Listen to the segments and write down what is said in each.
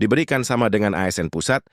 diberikan sama dengan ASN pusat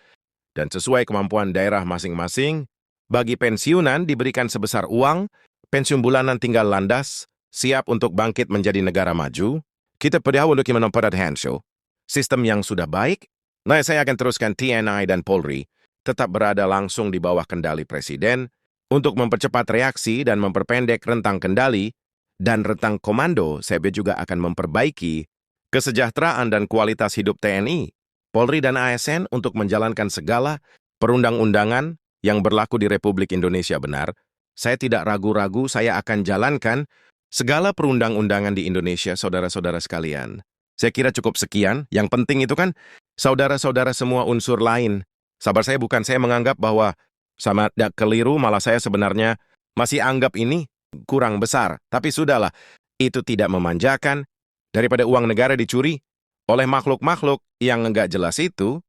dan sesuai kemampuan daerah masing-masing. Bagi pensiunan diberikan sebesar uang, pensiun bulanan tinggal landas, siap untuk bangkit menjadi negara maju. Kita pendahulu menempat Hansho. Sistem yang sudah baik, nah saya akan teruskan TNI dan Polri tetap berada langsung di bawah kendali Presiden untuk mempercepat reaksi dan memperpendek rentang kendali dan rentang komando. Saya juga akan memperbaiki kesejahteraan dan kualitas hidup TNI, Polri dan ASN untuk menjalankan segala perundang-undangan yang berlaku di Republik Indonesia benar. Saya tidak ragu-ragu, saya akan jalankan segala perundang-undangan di Indonesia, saudara-saudara sekalian. Saya kira cukup sekian. Yang penting itu kan, saudara-saudara semua unsur lain. Sabar saya bukan saya menganggap bahwa sama tidak keliru, malah saya sebenarnya masih anggap ini kurang besar. Tapi sudahlah, itu tidak memanjakan. Daripada uang negara dicuri oleh makhluk-makhluk yang enggak jelas itu,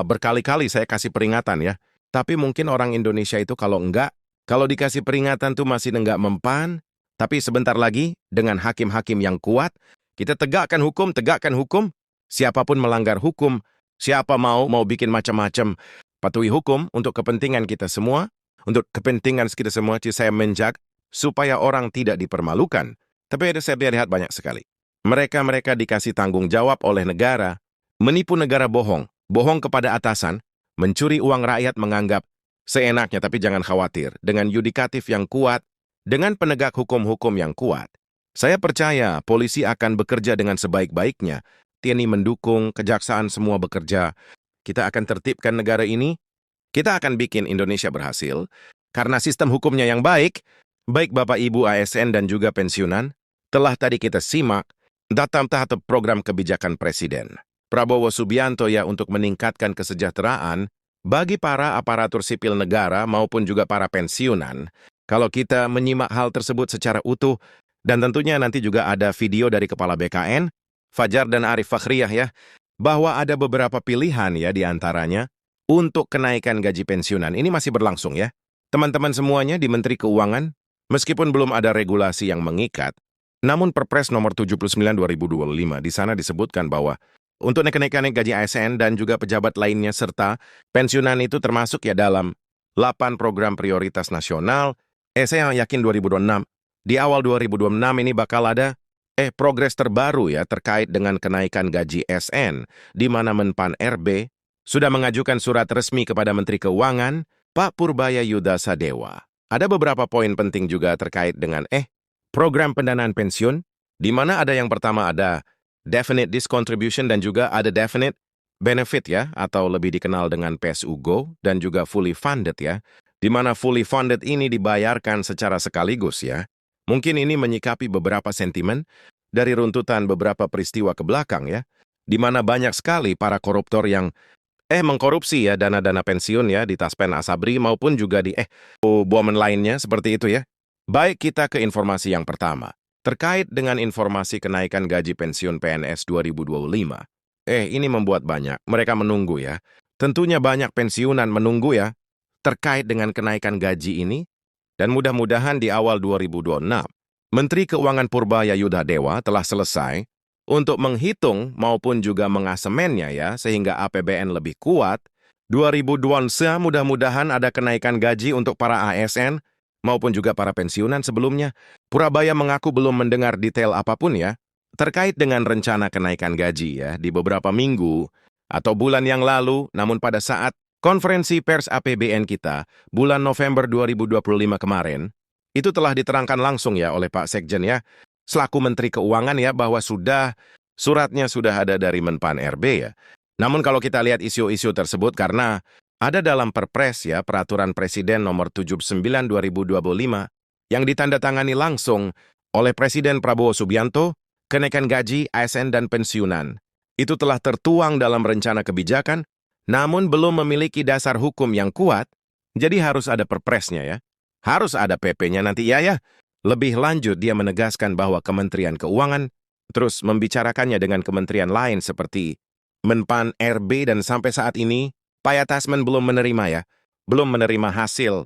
berkali-kali saya kasih peringatan ya. Tapi mungkin orang Indonesia itu kalau dikasih peringatan tuh masih enggak mempan. Tapi sebentar lagi, dengan hakim-hakim yang kuat, kita tegakkan hukum. Siapapun melanggar hukum, siapa mau bikin macam-macam, patuhi hukum untuk kepentingan kita semua, saya menjaga supaya orang tidak dipermalukan. Tapi ada saya lihat banyak sekali. Mereka dikasih tanggung jawab oleh negara, menipu negara bohong kepada atasan, mencuri uang rakyat menganggap seenaknya, tapi jangan khawatir. Dengan yudikatif yang kuat, dengan penegak hukum-hukum yang kuat, saya percaya polisi akan bekerja dengan sebaik-baiknya. TNI mendukung, kejaksaan semua bekerja. Kita akan tertibkan negara ini. Kita akan bikin Indonesia berhasil. Karena sistem hukumnya yang baik Bapak Ibu ASN dan juga pensiunan, telah tadi kita simak datang tahap program kebijakan Presiden Prabowo Subianto ya untuk meningkatkan kesejahteraan bagi para aparatur sipil negara maupun juga para pensiunan. Kalau kita menyimak hal tersebut secara utuh, dan tentunya nanti juga ada video dari Kepala BKN, Fajar dan Arif Fakhriyah ya, bahwa ada beberapa pilihan ya diantaranya untuk kenaikan gaji pensiunan. Ini masih berlangsung ya. Teman-teman semuanya di Menteri Keuangan, meskipun belum ada regulasi yang mengikat, namun Perpres nomor 79/2025 di sana disebutkan bahwa untuk kenaikan gaji ASN dan juga pejabat lainnya serta pensiunan itu termasuk ya dalam 8 program prioritas nasional. Saya yakin 2026, di awal 2026 ini bakal ada progres terbaru ya terkait dengan kenaikan gaji SN, di mana Menpan RB sudah mengajukan surat resmi kepada Menteri Keuangan, Pak Purbaya Yuda Sadewa. Ada beberapa poin penting juga terkait dengan program pendanaan pensiun, di mana ada yang pertama ada definite discontribution dan juga ada definite benefit ya, atau lebih dikenal dengan PSUGO dan juga fully funded ya, di mana fully funded ini dibayarkan secara sekaligus ya. Mungkin ini menyikapi beberapa sentimen dari runtutan beberapa peristiwa ke belakang ya, di mana banyak sekali para koruptor yang mengkorupsi ya dana-dana pensiun ya di Taspen Asabri maupun juga di BUMN lainnya seperti itu ya. Baik, kita ke informasi yang pertama. Terkait dengan informasi kenaikan gaji pensiun PNS 2025. Ini membuat banyak. Mereka menunggu ya. Tentunya banyak pensiunan menunggu ya. Terkait dengan kenaikan gaji ini. Dan mudah-mudahan di awal 2026. Menteri Keuangan Purbaya Yuda Dewa telah selesai untuk menghitung maupun juga mengasemennya ya. Sehingga APBN lebih kuat. 2026 mudah-mudahan ada kenaikan gaji untuk para ASN maupun juga para pensiunan sebelumnya. Purbaya mengaku belum mendengar detail apapun ya, terkait dengan rencana kenaikan gaji ya, di beberapa minggu atau bulan yang lalu, namun pada saat konferensi pers APBN kita, bulan November 2025 kemarin, itu telah diterangkan langsung ya oleh Pak Sekjen ya, selaku Menteri Keuangan ya, bahwa suratnya sudah ada dari Menpan RB ya. Namun kalau kita lihat isu-isu tersebut karena ada dalam Perpres ya, Peraturan Presiden nomor 79/2025 yang ditandatangani langsung oleh Presiden Prabowo Subianto, kenaikan gaji, ASN, dan pensiunan. Itu telah tertuang dalam rencana kebijakan, namun belum memiliki dasar hukum yang kuat, jadi harus ada Perpresnya ya. Harus ada PP-nya nanti ya. Lebih lanjut dia menegaskan bahwa Kementerian Keuangan terus membicarakannya dengan kementerian lain seperti Menpan RB dan sampai saat ini, Pak Tasmen belum menerima ya, belum menerima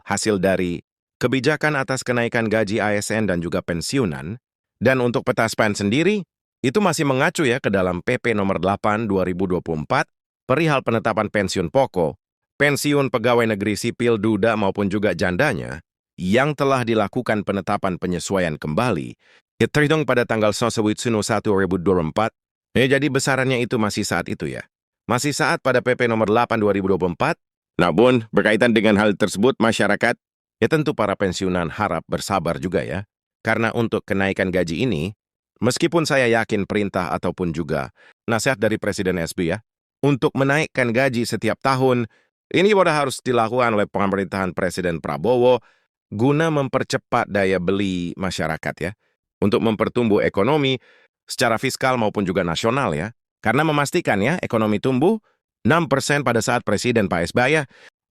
hasil dari kebijakan atas kenaikan gaji ASN dan juga pensiunan. Dan untuk Petaspen sendiri, itu masih mengacu ya ke dalam PP nomor 8/2024 perihal penetapan pensiun pokok, pensiun pegawai negeri sipil duda maupun juga jandanya, yang telah dilakukan penetapan penyesuaian kembali, terhitung pada tanggal 1 2024, jadi besarannya itu masih saat itu ya. Masih saat pada PP nomor 8 2024, namun berkaitan dengan hal tersebut masyarakat, tentu para pensiunan harap bersabar juga ya. Karena untuk kenaikan gaji ini, meskipun saya yakin perintah ataupun juga nasihat dari Presiden SB ya, untuk menaikkan gaji setiap tahun, ini harus dilakukan oleh pemerintahan Presiden Prabowo guna mempercepat daya beli masyarakat ya, untuk mempertumbuh ekonomi secara fiskal maupun juga nasional ya, karena memastikan ya ekonomi tumbuh 6% pada saat Presiden Pak SBY ya.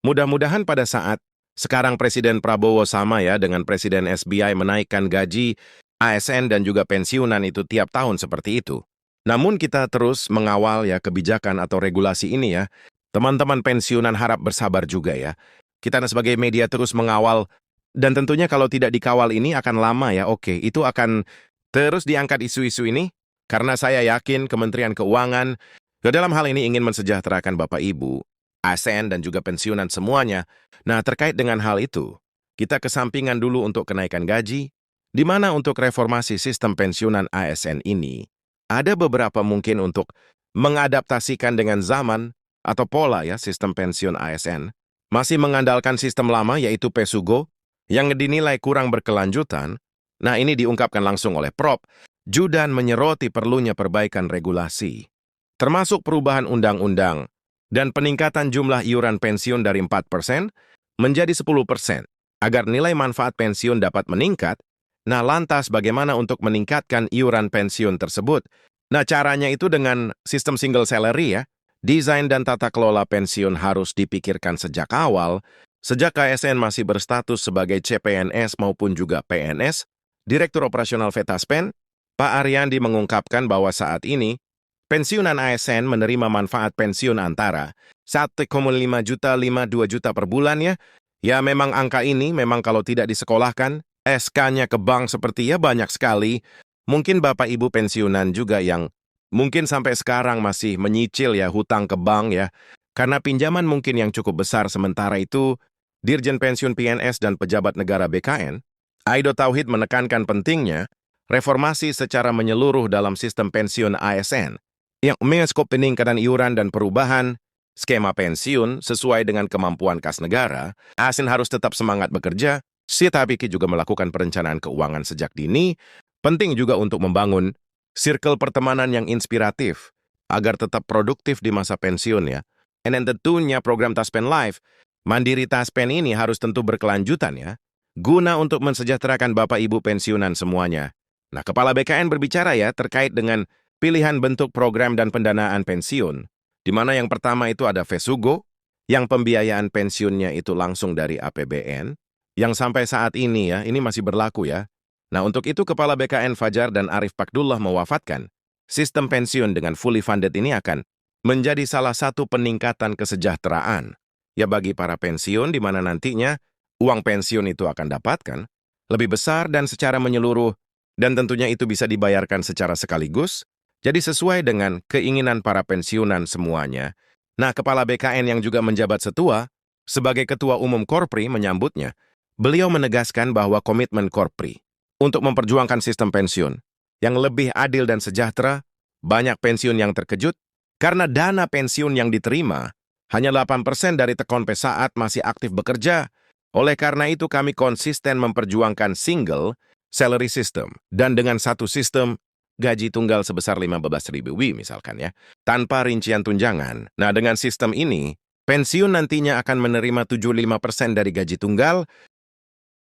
Mudah-mudahan pada saat sekarang Presiden Prabowo sama ya dengan Presiden SBY menaikkan gaji ASN dan juga pensiunan itu tiap tahun seperti itu. Namun kita terus mengawal ya kebijakan atau regulasi ini ya. Teman-teman pensiunan harap bersabar juga ya. Kita sebagai media terus mengawal dan tentunya kalau tidak dikawal ini akan lama ya. Oke, itu akan terus diangkat isu-isu ini karena saya yakin Kementerian Keuangan dalam hal ini ingin mensejahterakan Bapak Ibu, ASN dan juga pensiunan semuanya. Nah, terkait dengan hal itu, kita kesampingan dulu untuk kenaikan gaji, di mana untuk reformasi sistem pensiunan ASN ini, ada beberapa mungkin untuk mengadaptasikan dengan zaman atau pola ya sistem pensiun ASN, masih mengandalkan sistem lama yaitu Pesugo, yang dinilai kurang berkelanjutan. Nah, ini diungkapkan langsung oleh Prof. Judan menyoroti perlunya perbaikan regulasi, termasuk perubahan undang-undang dan peningkatan jumlah iuran pensiun dari 4% menjadi 10%, agar nilai manfaat pensiun dapat meningkat. Nah, lantas bagaimana untuk meningkatkan iuran pensiun tersebut? Nah, caranya itu dengan sistem single salary ya. Desain dan tata kelola pensiun harus dipikirkan sejak awal, sejak ASN masih berstatus sebagai CPNS maupun juga PNS. Direktur Operasional Vetaspen, Pak Ariandi mengungkapkan bahwa saat ini, pensiunan ASN menerima manfaat pensiun antara 1,5 juta 52 juta per bulan ya. Ya memang angka ini memang kalau tidak disekolahkan, SK-nya ke bank seperti ya banyak sekali. Mungkin Bapak Ibu pensiunan juga yang mungkin sampai sekarang masih menyicil ya hutang ke bank ya. Karena pinjaman mungkin yang cukup besar sementara itu, Dirjen Pensiun PNS dan Pejabat Negara BKN, Aido Tauhid menekankan pentingnya reformasi secara menyeluruh dalam sistem pensiun ASN yang mencakup peningkatan iuran dan perubahan skema pensiun sesuai dengan kemampuan kas negara. ASN harus tetap semangat bekerja, tetapi juga melakukan perencanaan keuangan sejak dini. Penting juga untuk membangun circle pertemanan yang inspiratif agar tetap produktif di masa pensiun ya. Dan tentunya program Taspen Life, Mandiri Taspen ini harus tentu berkelanjutan ya, guna untuk mensejahterakan Bapak Ibu pensiunan semuanya. Nah, Kepala BKN berbicara ya terkait dengan pilihan bentuk program dan pendanaan pensiun, di mana yang pertama itu ada Vesugo, yang pembiayaan pensiunnya itu langsung dari APBN, yang sampai saat ini ya, ini masih berlaku ya. Nah, untuk itu Kepala BKN Fajar dan Arif Pakdullah mewafatkan, sistem pensiun dengan fully funded ini akan menjadi salah satu peningkatan kesejahteraan ya bagi para pensiun di mana nantinya uang pensiun itu akan dapatkan lebih besar dan secara menyeluruh dan tentunya itu bisa dibayarkan secara sekaligus, jadi sesuai dengan keinginan para pensiunan semuanya. Nah, Kepala BKN yang juga menjabat setua sebagai Ketua Umum Korpri menyambutnya. Beliau menegaskan bahwa komitmen Korpri untuk memperjuangkan sistem pensiun yang lebih adil dan sejahtera. Banyak pensiun yang terkejut karena dana pensiun yang diterima hanya 8% dari Tekonpe saat masih aktif bekerja. Oleh karena itu kami konsisten memperjuangkan single salary system dan dengan satu sistem gaji tunggal sebesar 15.000 misalkan ya, tanpa rincian tunjangan. Nah, dengan sistem ini, pensiun nantinya akan menerima 75% dari gaji tunggal